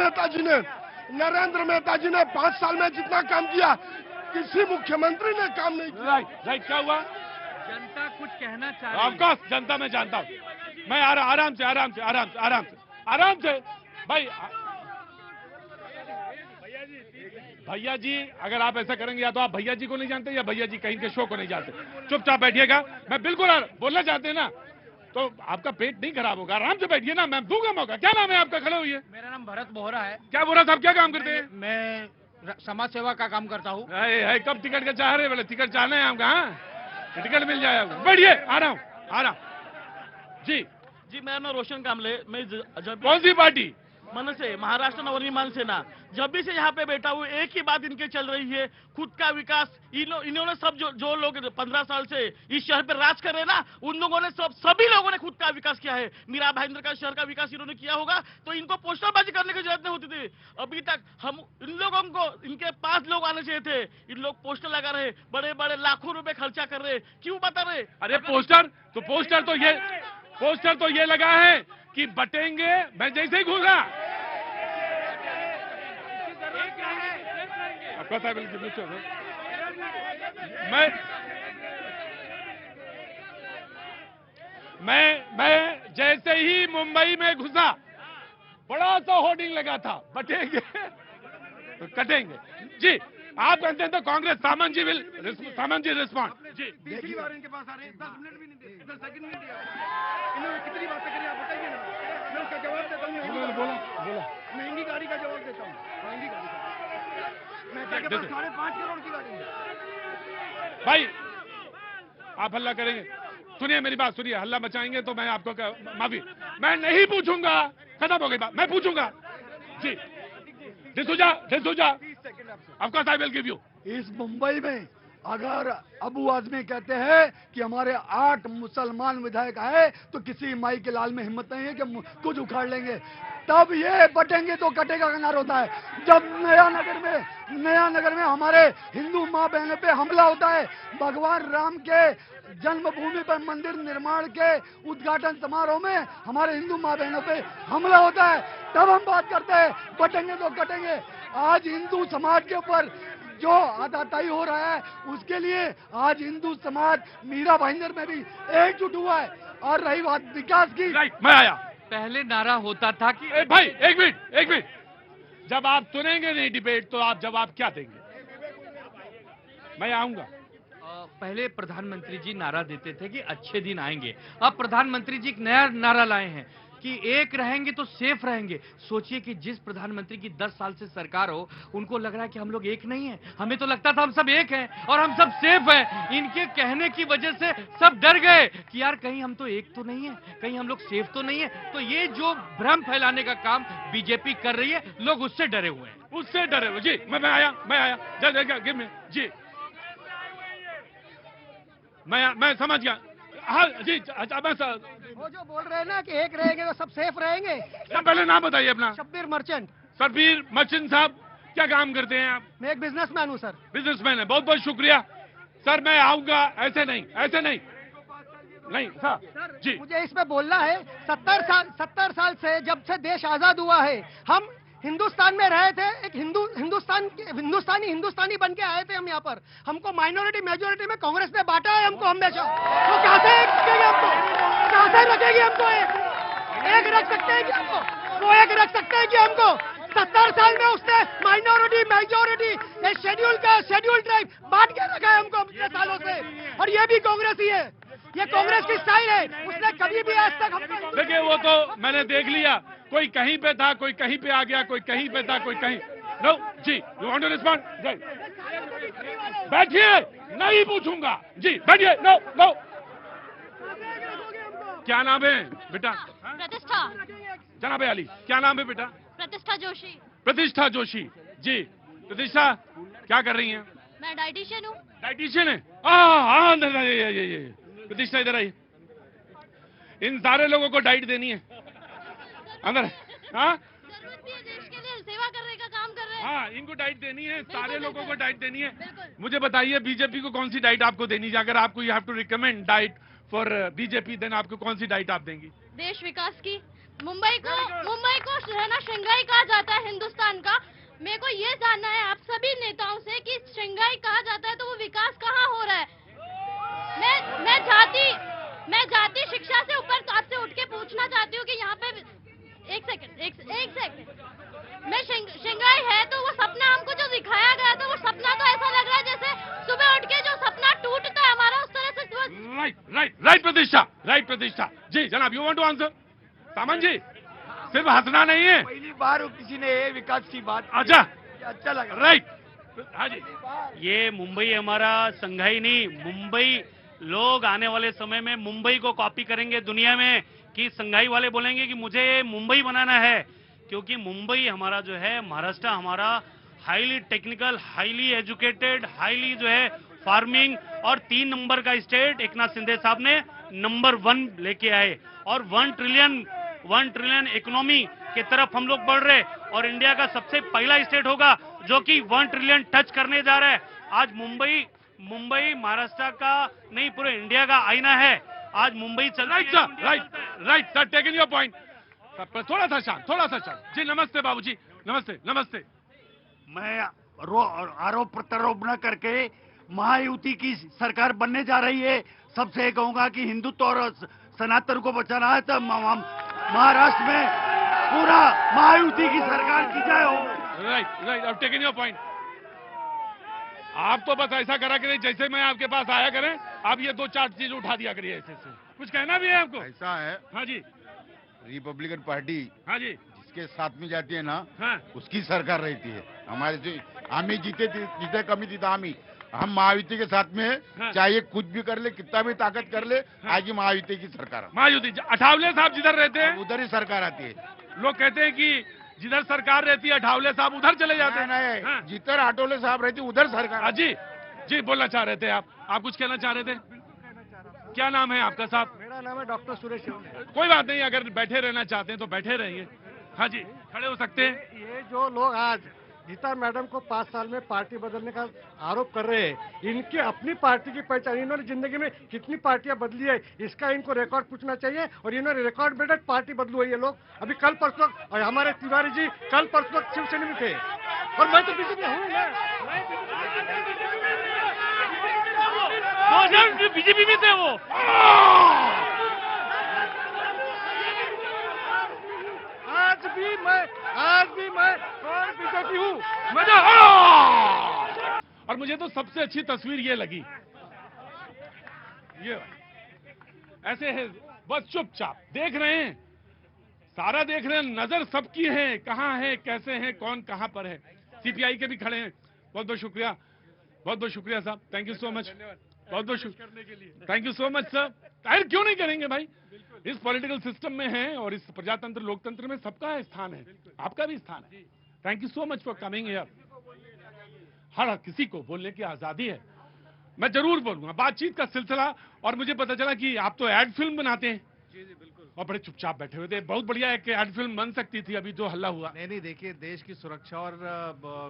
Mehta ji ने 5 साल में जितना काम किया किसी मुख्यमंत्री ने काम नहीं किया। राइट, क्या हुआ? जनता कुछ कहना चाह रही है। ऑफकोर्स जनता मैं जानता हूँ। मैं आराम से भाई, भैया जी अगर आप ऐसा करेंगे या तो आप भैया जी को नहीं जानते या भैया जी कहीं के शो को नहीं जानते। चुपचाप बैठिएगा। मैं बिल्कुल बोलना चाहते हैं ना तो आपका पेट नहीं खराब होगा, आराम से बैठिए ना, मैं दूंगा मौका। क्या नाम है आपका? खड़े हुई है। मेरा नाम भरत बोहरा है। क्या बोहरा साहब, क्या काम करते हैं? मैं समाज सेवा का काम करता हूँ। कब टिकट का चाह रहे? बोले टिकट चाहना है आपका? टिकट मिल जाएगा, बैठिए। आराम जी। मेरा नाम रोशन कामले। मैं कौन सी पार्टी? मन से, महाराष्ट्र नवनिर्माण सेना। जब भी से यहाँ पे बैठा हूँ एक ही बात इनके चल रही है, खुद का विकास। इन्होंने सब जो लोग 15 साल से इस शहर पे राज कर रहे हैं ना, उन लोगों ने सभी लोगों ने खुद का विकास किया है। मीरा भाईंदर का शहर का विकास इन्होंने किया होगा तो इनको पोस्टरबाजी करने की जरूरत नहीं होती थी। अभी तक हम इन लोगों को, इनके 5 लोग आने चाहिए थे। इन लोग पोस्टर लगा रहे, बड़े बड़े लाखों रुपए खर्चा कर रहे, क्यों बता रहे? अरे पोस्टर तो ये लगा है कि बटेंगे। मैं जैसे ही घूसा मैं जैसे ही मुंबई में घुसा बड़ा सा होर्डिंग लगा था, बटेंगे तो कटेंगे। जी आप कहते हैं तो कांग्रेस सामन जी रिस्पॉन्ड। जी देखिए इनके पास आ रहे हैं, 10 मिनट भी नहीं दिए, 10 सेकंड नहीं दिया। इन्होंने कितनी बातें करी आप बताइए ना, मैं उसका जवाब देता हूँ। बोला महंगी गाड़ी का जवाब देता हूँ। महंगी गाड़ी का, मैं के पास 5.5 करोड़ की गाड़ी है। भाई आप हल्ला करेंगे? सुनिए मेरी बात सुनिए, हल्ला मचाएंगे तो मैं आपको माफी मैं नहीं पूछूंगा। खत्म हो गई बात, मैं पूछूंगा। जी D'Souza of course I will give you. इस मुंबई में अगर अबू आजमी कहते हैं कि हमारे 8 मुसलमान विधायक आए तो किसी माई के लाल में हिम्मत नहीं है कि कुछ उखाड़ लेंगे, तब ये बटेंगे तो कटेगा का नारा होता है। जब नया नगर में हमारे हिंदू माँ बहनों पे हमला होता है, भगवान राम के जन्मभूमि पर मंदिर निर्माण के उद्घाटन समारोह में हमारे हिंदू माँ बहनों पे हमला होता है, तब हम बात करते हैं बटेंगे तो कटेंगे। आज हिंदू समाज के ऊपर जो आताताई हो रहा है उसके लिए आज हिंदू समाज मीरा भाईंदर में भी एकजुट हुआ है। और रही बात विकास की, मैं आया। पहले नारा होता था कि भाई एक मिनट, जब आप सुनेंगे नहीं डिबेट तो आप जवाब क्या देंगे? मैं आऊंगा। पहले प्रधानमंत्री जी नारा देते थे कि अच्छे दिन आएंगे। अब प्रधानमंत्री जी एक नया नारा लाए हैं कि एक रहेंगे तो सेफ रहेंगे। सोचिए कि जिस प्रधानमंत्री की 10 साल से सरकार हो, उनको लग रहा है कि हम लोग एक नहीं हैं। हमें तो लगता था हम सब एक हैं और हम सब सेफ हैं। इनके कहने की वजह से सब डर गए कि यार कहीं हम तो एक तो नहीं है, कहीं हम लोग सेफ तो नहीं है। तो ये जो भ्रम फैलाने का काम बीजेपी कर रही है, लोग उससे डरे हुए हैं। उससे डरे हुए। जी मैं आया गिव मी। जी मैं समझ गया। हाँ जी, वो जो बोल रहे हैं ना कि एक रहेंगे तो सब सेफ रहेंगे। पहले नाम बताइए अपना। शब्बीर मर्चेंट। शब्बीर मर्चेंट साहब, क्या काम करते हैं आप? मैं एक बिजनेसमैन हूँ सर। बिजनेसमैन है, बहुत बहुत शुक्रिया सर। मैं आऊंगा। ऐसे नहीं सर जी। मुझे इसमें बोलना है, 70 साल से जब से देश आजाद हुआ है, हम हिंदुस्तान में रहे थे। एक हिंदुस्तानी बन के आए थे हम यहाँ पर। हमको माइनॉरिटी मेजोरिटी में कांग्रेस ने बांटा है हमको हमेशा। तो कहाँ से कैसे रखेगी हमको? एक रख सकते हैं क्या हमको? वो एक रख सकते हैं कि हमको 70 साल में उसने माइनॉरिटी मेजॉरिटी शेड्यूल ट्राइब बांट के रखा है हमको इतने सालों से, और ये भी कांग्रेस ही है, ये कांग्रेस की स्टाइल है। उसने कभी भी आज तक हमको देखिए वो तो मैंने देख लिया, कोई कहीं पे था, कोई कहीं पे आ गया, कोई कहीं पे था, कोई कहीं। नो जी, यू वांट टू रिस्पॉन्ड? बैठिए, नहीं पूछूंगा जी, बैठिए। नो नो, क्या नाम है बेटा? प्रतिष्ठा। जनाब अली, क्या नाम है बेटा? प्रतिष्ठा जोशी। प्रतिष्ठा जोशी जी। प्रतिष्ठा क्या कर रही हैं? मैं डाइटिशियन हूँ। डाइटिशियन है? हाँ, ये प्रतिष्ठा इधर आई। इन सारे लोगों को डाइट देनी है अंदर। हाँ, जरूरत भी है, देश के लिए सेवा करने का काम कर रहे हैं। हाँ, इनको डाइट देनी है, सारे लोगों को डाइट देनी है। मुझे बताइए बीजेपी को कौन सी डाइट आपको देनी है? अगर आपको you have to recommend diet for BJP, then आपको कौन सी डाइट आप देंगी? देश विकास की। मुंबई को है ना शंघाई कहा जाता है हिंदुस्तान का। मेरे को ये जानना है आप सभी नेताओं से कि शंघाई कहा जाता है तो वो विकास कहाँ हो रहा है? मैं जाति शिक्षा से ऊपर आपसे उठ के पूछना चाहती हूँ कि यहाँ पे एक सेकंड मैं शंघाई है तो वो सपना हमको जो दिखाया गया था, वो सपना तो ऐसा लग रहा है जैसे सुबह उठ के जो सपना टूटता है हमारा, उस तरह से। राइट प्रतिष्ठा जी। जनाब, यू वांट टू आंसर? सामन जी, सिर्फ हंसना नहीं है। पहली बार किसी ने विकास की बात अच्छा लगा। राइट। हाँ जी, ये मुंबई हमारा संघाई नहीं, मुंबई लोग आने वाले समय में मुंबई को कॉपी करेंगे दुनिया में, कि संघाई वाले बोलेंगे कि मुझे मुंबई बनाना है, क्योंकि मुंबई हमारा जो है, महाराष्ट्र हमारा highly technical, highly educated, highly जो है फार्मिंग, और 3 नंबर का स्टेट एकनाथ शिंदे साहब ने नंबर 1 लेके आए, और 1 ट्रिलियन इकोनॉमी की तरफ हम लोग बढ़ रहे, और इंडिया का सबसे पहला स्टेट होगा जो कि 1 ट्रिलियन टच करने जा रहा है। आज मुंबई महाराष्ट्र का नहीं, पूरे इंडिया का आईना है। आज मुंबई चल right sir, taken your point. थोड़ा सा शांत जी। नमस्ते बाबूजी, नमस्ते। मैं आरोप प्रत्यारोप न करके महायुति की सरकार बनने जा रही है। सबसे कहूंगा कि हिंदुत्व और सनातन को बचाना है तो महाराष्ट्र में पूरा महायुति की सरकार की जाए हो। राइट, अब टेकन योर पॉइंट। आप तो बस ऐसा करा करें जैसे मैं आपके पास आया करें, आप ये 2-4 चीज उठा दिया करिए ऐसे से। कुछ कहना भी है आपको? ऐसा है। हाँ जी। रिपब्लिकन पार्टी, हाँ जी, जिसके साथ में जाती है ना, हाँ, उसकी सरकार रहती है। हमारे जो आमी जीते कमी थी, आमी हम महायुति के साथ में हाँ, चाहे कुछ भी कर ले, कितना भी ताकत कर ले, हाँ, आज ही महायुति की सरकार। महायुति। अठावले साहब जिधर रहते हैं उधर ही सरकार आती है। लोग कहते हैं कि जिधर सरकार रहती है अठावले साहब उधर चले जाते हैं। नहीं, हाँ, जिधर आटोले साहब रहती उधर सरकार। जी बोलना चाह रहे थे आप कुछ कहना चाह रहे थे? क्या नाम है आपका साहब? मेरा नाम है डॉक्टर सुरेश। कोई बात नहीं, अगर बैठे रहना चाहते हैं तो बैठे रहिए। हाँ जी, खड़े हो सकते हैं। ये जो लोग आज गीता मैडम को 5 साल में पार्टी बदलने का आरोप कर रहे हैं, इनकी अपनी पार्टी की पहचान, इन्होंने जिंदगी में कितनी पार्टियां बदली है इसका इनको रिकॉर्ड पूछना चाहिए। और इन्होंने रिकॉर्ड ब्रेक पार्टी बदलू है ये लोग। अभी कल परसों, और हमारे तिवारी जी कल परसों शिवसेना में थे, और मैं तो बीजेपी हूँ बीजेपी में थे वो। आज भी मैं बीजेपी हूँ। और मुझे तो सबसे अच्छी तस्वीर ये लगी, ये ऐसे है, बस चुपचाप देख रहे हैं, सारा देख रहे हैं, नजर सबकी है, कहाँ है, कैसे है, कौन कहाँ पर है। सीपीआई के भी खड़े हैं। बहुत बहुत शुक्रिया साहब, थैंक यू सो मच, बहुत बहुत शुक्रिया, thank you so much sir. जाहिर क्यों नहीं करेंगे भाई, इस पॉलिटिकल सिस्टम में है और इस प्रजातंत्र लोकतंत्र में सबका स्थान है, आपका भी स्थान है। Thank you so much for coming here. हर किसी को बोलने की आजादी है, मैं जरूर बोलूंगा। बातचीत का सिलसिला, और मुझे पता चला कि आप तो एड फिल्म बनाते हैं। जी बिल्कुल, और बड़े चुपचाप बैठे हुए थे। बहुत बढ़िया है कि एड फिल्म बन सकती थी, अभी जो हल्ला हुआ। नहीं, देखिए, देश की सुरक्षा और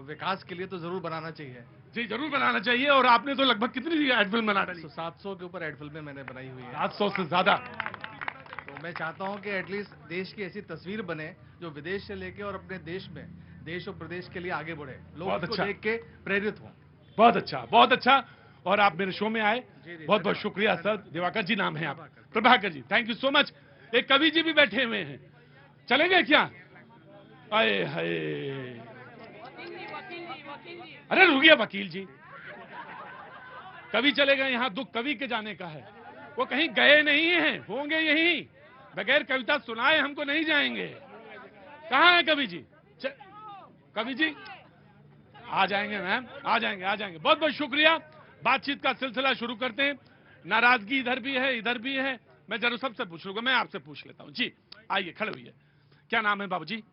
विकास के लिए तो जरूर बनाना चाहिए। जी जरूर बनाना चाहिए। और आपने तो लगभग कितनी एड फिल्म बना डाली? 700 के ऊपर एड फिल्में मैंने बनाई हुई है। 700 से ज्यादा। तो मैं चाहता हूं कि एटलीस्ट देश की ऐसी तस्वीर बने जो विदेश से लेके और अपने देश में, देश और प्रदेश के लिए आगे बढ़े, लोग उसको देख के प्रेरित हों। बहुत अच्छा। और आप मेरे शो में आए, बहुत बहुत शुक्रिया सर। दिवाकर जी नाम है आप। Prabhakar ji, thank you so much. एक कवि जी भी बैठे हुए हैं, चलेंगे क्या? आए हाय, अरे रुकिए वकील जी, कवि चले गए, यहाँ दुख कवि के जाने का है, वो कहीं गए नहीं हैं, होंगे यहीं, बगैर कविता सुनाए हमको नहीं जाएंगे। कहाँ है कवि जी? कवि जी आ जाएंगे मैम, आ जाएंगे, आ जाएंगे। बहुत बहुत शुक्रिया। बातचीत का सिलसिला शुरू करते हैं। नाराजगी इधर भी है, इधर भी है। मैं जरूर सबसे पूछ लूंगा, मैं आपसे पूछ लेता हूँ। जी आइए, खड़े हुइए। क्या नाम है बाबूजी?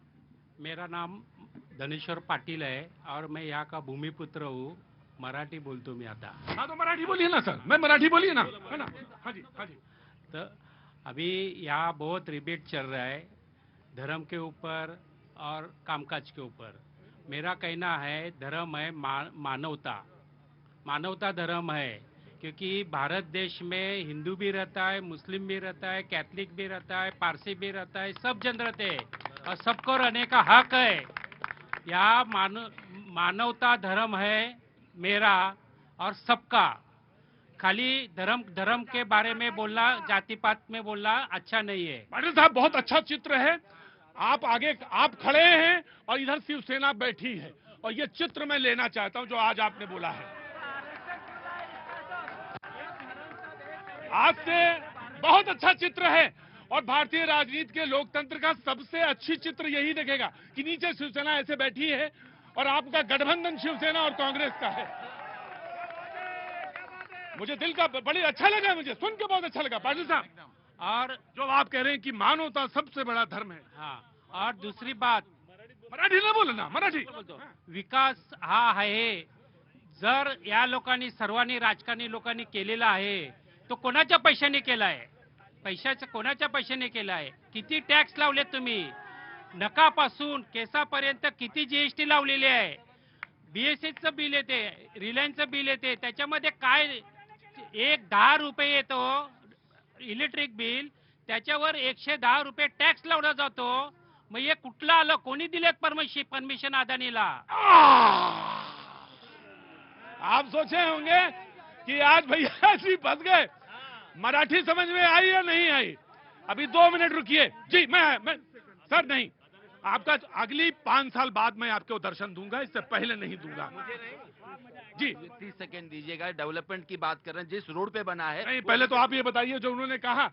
मेरा नाम धनेश्वर पाटिल है और मैं यहाँ का भूमिपुत्र हूँ। मराठी बोलतो मी आता। हाँ तो मराठी बोलिए ना सर, मैं मराठी बोलिए ना, है ना? हाँ जी, हाँ जी। तो अभी यहाँ बहुत रिबेट चल रहा है धर्म के ऊपर और कामकाज के ऊपर। मेरा कहना है धर्म है मानवता, मानवता धर्म है, क्योंकि भारत देश में हिंदू भी रहता है, मुस्लिम भी रहता है, कैथलिक भी रहता है, पारसी भी रहता है, सब जन रहते हैं और सबको रहने का हक है। यहाँ मानवता धर्म है मेरा और सबका। खाली धर्म के बारे में बोलना, जाति पात में बोलना अच्छा नहीं है। पाटिल साहब, बहुत अच्छा चित्र है। आप आगे, आप खड़े हैं और इधर शिवसेना बैठी है, और ये चित्र मैं लेना चाहता हूं जो आज आपने बोला है। आज से बहुत अच्छा चित्र है, और भारतीय राजनीति के लोकतंत्र का सबसे अच्छी चित्र यही दिखेगा कि नीचे शिवसेना ऐसे बैठी है और आपका गठबंधन शिवसेना और कांग्रेस का है। मुझे दिल का बड़ी अच्छा लगा, मुझे सुन के बहुत अच्छा लगा पाटिल साहब। और जो आप कह रहे हैं कि मानवता सबसे बड़ा धर्म है। हाँ, और दूसरी बात, मराठी ना बोलना, मराठी। विकास हा आहे, जर या लोकांनी सर्वांनी राजकारणी लोकांनी केलेला आहे तो कोणाच्या पैशाने केला आहे? पैशाच्या कोणाच्या पैशाने केला आहे? किती टॅक्स लावले तुम्ही? नकापासून केसापर्यंत किती जीएसटी लावलेली आहे? बीएसएसचं बिल येते, रिलायन्सचं बिल येते, त्याच्यामध्ये काय 10 रुपये येतो इलेक्ट्रिक बिल, त्याच्यावर 110 रुपये टॅक्स लावला जातो। मग हे कुठलं आलं? कोणी दिलेत परमिशन अदानीला? आप सोचे होंगे कि आज भैया जी फंस गए। मराठी समझ में आई या नहीं आई? अभी 2 मिनट रुकिए जी। मैं सर नहीं, आपका अगली 5 साल बाद मैं आपको दर्शन दूंगा, इससे पहले नहीं दूंगा जी। 30 सेकंड दीजिएगा। डेवलपमेंट की बात कर रहे हैं, जिस रोड पे बना है। नहीं, पहले तो आप ये बताइए, जो उन्होंने कहा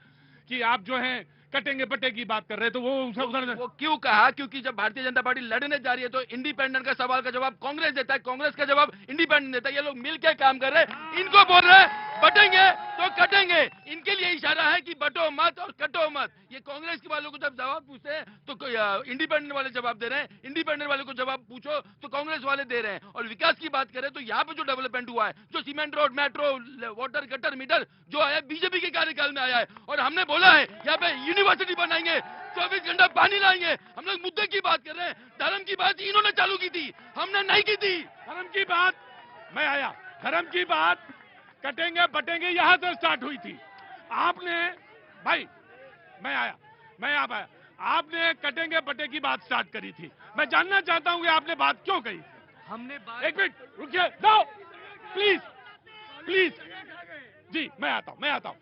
कि आप जो हैं कटेंगे बटे की बात कर रहे, तो वो उधर वो क्यों कहा? क्योंकि जब भारतीय जनता पार्टी लड़ने जा रही है तो इंडिपेंडेंट का सवाल का जवाब कांग्रेस देता है, कांग्रेस का जवाब इंडिपेंडेंट देता है। ये लोग मिलकर काम कर रहे हैं। इनको बोल रहे हैं बटेंगे तो कटेंगे, इनके लिए इशारा है कि बटो मत और कटो मत। ये कांग्रेस के वालों को जब जवाब पूछते हैं तो इंडिपेंडेंट वाले जवाब दे रहे हैं, इंडिपेंडेंट वाले को जवाब पूछो तो कांग्रेस वाले दे रहे हैं। और विकास की बात करें तो यहाँ पे जो डेवलपमेंट हुआ है, जो cement road, metro, water, gutter, meter जो आया बीजेपी के कार्यकाल में आया है। और हमने बोला है यहाँ पे यूनिवर्सिटी बनाएंगे, 24 घंटा पानी लाएंगे। हम लोग मुद्दे की बात कर रहे हैं। धर्म की बात इन्होंने चालू की थी, हमने नहीं की थी। धर्म की बात मैं आया, धर्म की बात कटेंगे बटेंगे यहां से स्टार्ट हुई थी। आपने भाई, मैं आप आया, आपने कटेंगे बटे की बात स्टार्ट करी थी। मैं जानना चाहता हूं कि आपने बात क्यों कही? हमने बात, एक मिनट रुकिए, नो प्लीज प्लीज जी, मैं आता हूं।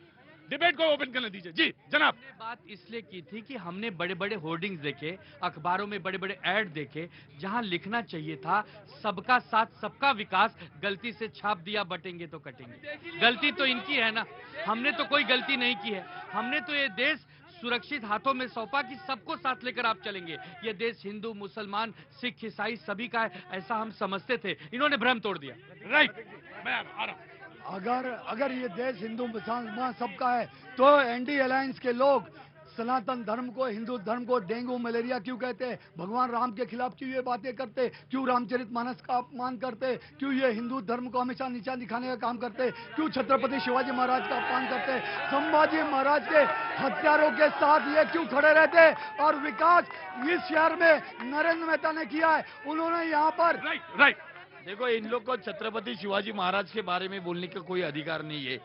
डिबेट को ओपन करने दीजिए जी जनाब। हमने बात इसलिए की थी कि हमने बड़े बड़े होर्डिंग्स देखे, अखबारों में बड़े बड़े ऐड देखे, जहां लिखना चाहिए था सबका साथ सबका विकास, गलती से छाप दिया बटेंगे तो कटेंगे। गलती तो इनकी है ना, हमने तो कोई गलती नहीं की है। हमने तो ये देश सुरक्षित हाथों में सौंपा कि सबको साथ लेकर आप चलेंगे। ये देश हिंदू, मुसलमान, सिख, ईसाई सभी का है, ऐसा हम समझते थे। इन्होंने भ्रम तोड़ दिया। राइट, मैं आ रहा हूं। अगर ये देश हिंदू मुसलमान सबका है तो एनडी अलायंस के लोग सनातन धर्म को, हिंदू धर्म को डेंगू मलेरिया क्यों कहते हैं? भगवान राम के खिलाफ क्यों ये बातें करते? क्यों रामचरितमानस का अपमान करते? क्यों ये हिंदू धर्म को हमेशा नीचा दिखाने का काम करते? क्यों छत्रपति शिवाजी महाराज का अपमान करते? संभाजी महाराज के हत्यारों के साथ ये क्यों खड़े रहते? और विकास इस शहर में नरेंद्र मेहता ने किया है, उन्होंने यहाँ पर राइट। देखो, इन लोग को छत्रपति शिवाजी महाराज के बारे में बोलने का कोई अधिकार नहीं है।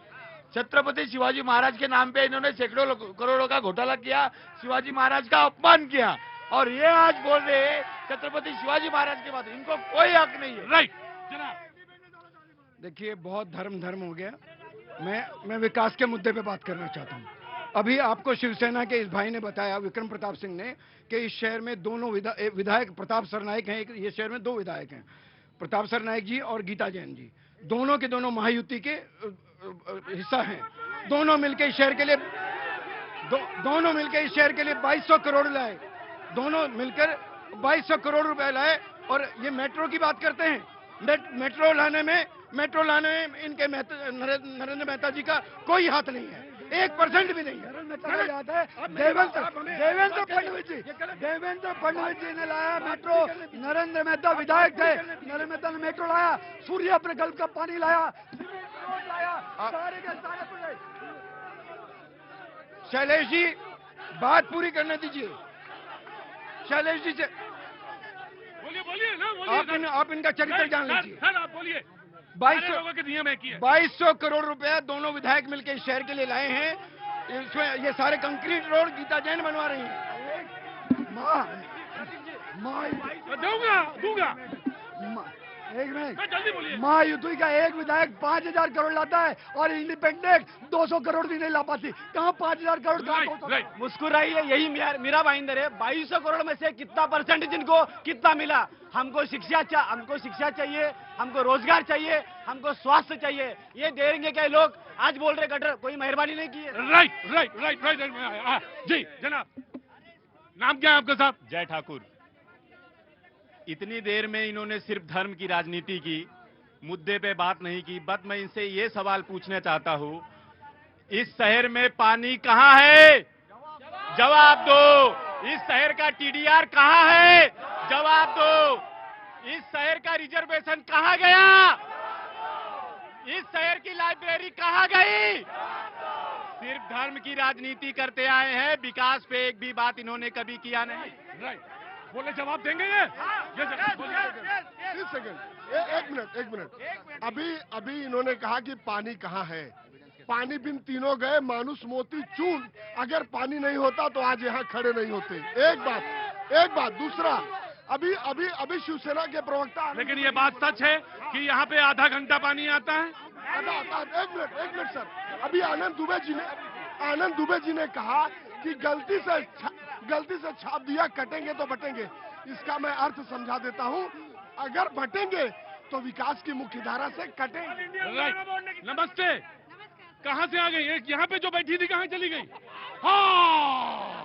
छत्रपति शिवाजी महाराज के नाम पे इन्होंने सैकड़ों करोड़ों का घोटाला किया, शिवाजी महाराज का अपमान किया, और ये आज बोल रहे हैं छत्रपति शिवाजी महाराज के बात। इनको कोई हक नहीं है। राइट देखिए, बहुत धर्म हो गया। मैं विकास के मुद्दे पे बात करना चाहता हूँ। अभी आपको शिवसेना के इस भाई ने बताया, विक्रम प्रताप सिंह ने, कि इस शहर में दोनों विधायक प्रताप सरनाइक हैं। ये शहर में 2 विधायक हैं, प्रताप सरनाइक जी और गीता जैन जी। दोनों के दोनों महायुति के हिस्सा हैं। दोनों मिलकर इस शहर के लिए 2200 करोड़ लाए। दोनों मिलकर 2200 करोड़ रुपए लाए। और ये मेट्रो की बात करते हैं। मेट्रो लाने में इनके नरेंद्र मेहता जी का कोई हाथ नहीं है, 1% भी नहीं है। देवेंद्र फडणवीस जी ने लाया मेट्रो। नरेंद्र मेहता विधायक थे, नरेंद्र मेहता ने मेट्रो लाया, सूर्या प्रकल्प का पानी लाया, सारे के सारे प्रोजेक्ट। शैलेश जी बात पूरी करने दीजिए। शैलेश जी से बोलिए ना, आप इनका चरित्र जान लीजिए। सर आप बोलिए। 2200 करोड़ रुपया दोनों विधायक मिलकर इस शहर के लिए लाए हैं। इसमें ये सारे कंक्रीट रोड गीता जैन बनवा रही हैं। दूंगा। एक मिनट, जल्दी बोलिए। महायुति का एक विधायक 5000 करोड़ लाता है और इंडिपेंडेंट 200 करोड़ भी नहीं ला पाती। कहाँ 5000 करोड़? मुस्कुराइए, यही मेरा भाईंदर है। 2200 करोड़ में से कितना परसेंट जिनको कितना मिला? हमको शिक्षा चाहिए, हमको रोजगार चाहिए, हमको स्वास्थ्य चाहिए। ये देंगे क्या लोग? आज बोल रहे गटर, कोई मेहरबानी नहीं की है। राइट जी जनाब। नाम क्या है आपका साहब? जय ठाकुर। इतनी देर में इन्होंने सिर्फ धर्म की राजनीति की, मुद्दे पे बात नहीं की। बट मैं इनसे ये सवाल पूछना चाहता हूं, इस शहर में पानी कहां है? जवाब दो। इस शहर का टीडीआर कहां है? जवाब दो। इस शहर का रिजर्वेशन कहां गया? इस शहर की लाइब्रेरी कहां गई? सिर्फ धर्म की राजनीति करते आए हैं, विकास पे एक भी बात इन्होंने कभी किया नहीं। राइट, बोले जवाब देंगे ये? एक मिनट। अभी इन्होंने कहा कि पानी कहाँ है। पानी बिन तीनों गए, मानुष मोती चून। अगर पानी नहीं होता तो आज यहाँ खड़े नहीं होते। एक बात। दूसरा, अभी शिवसेना के प्रवक्ता, लेकिन ये बात सच है कि यहाँ पे आधा घंटा पानी आता है? एक मिनट सर। अभी आनंद दुबे जी ने कहा कि गलती से छाप दिया, कटेंगे तो बटेंगे। इसका मैं अर्थ समझा देता हूँ, अगर बटेंगे तो विकास की मुख्य धारा से कटेंगे। राइट। नमस्ते। कहाँ से आ गई? यहाँ पे जो बैठी थी कहाँ चली गई? हाँ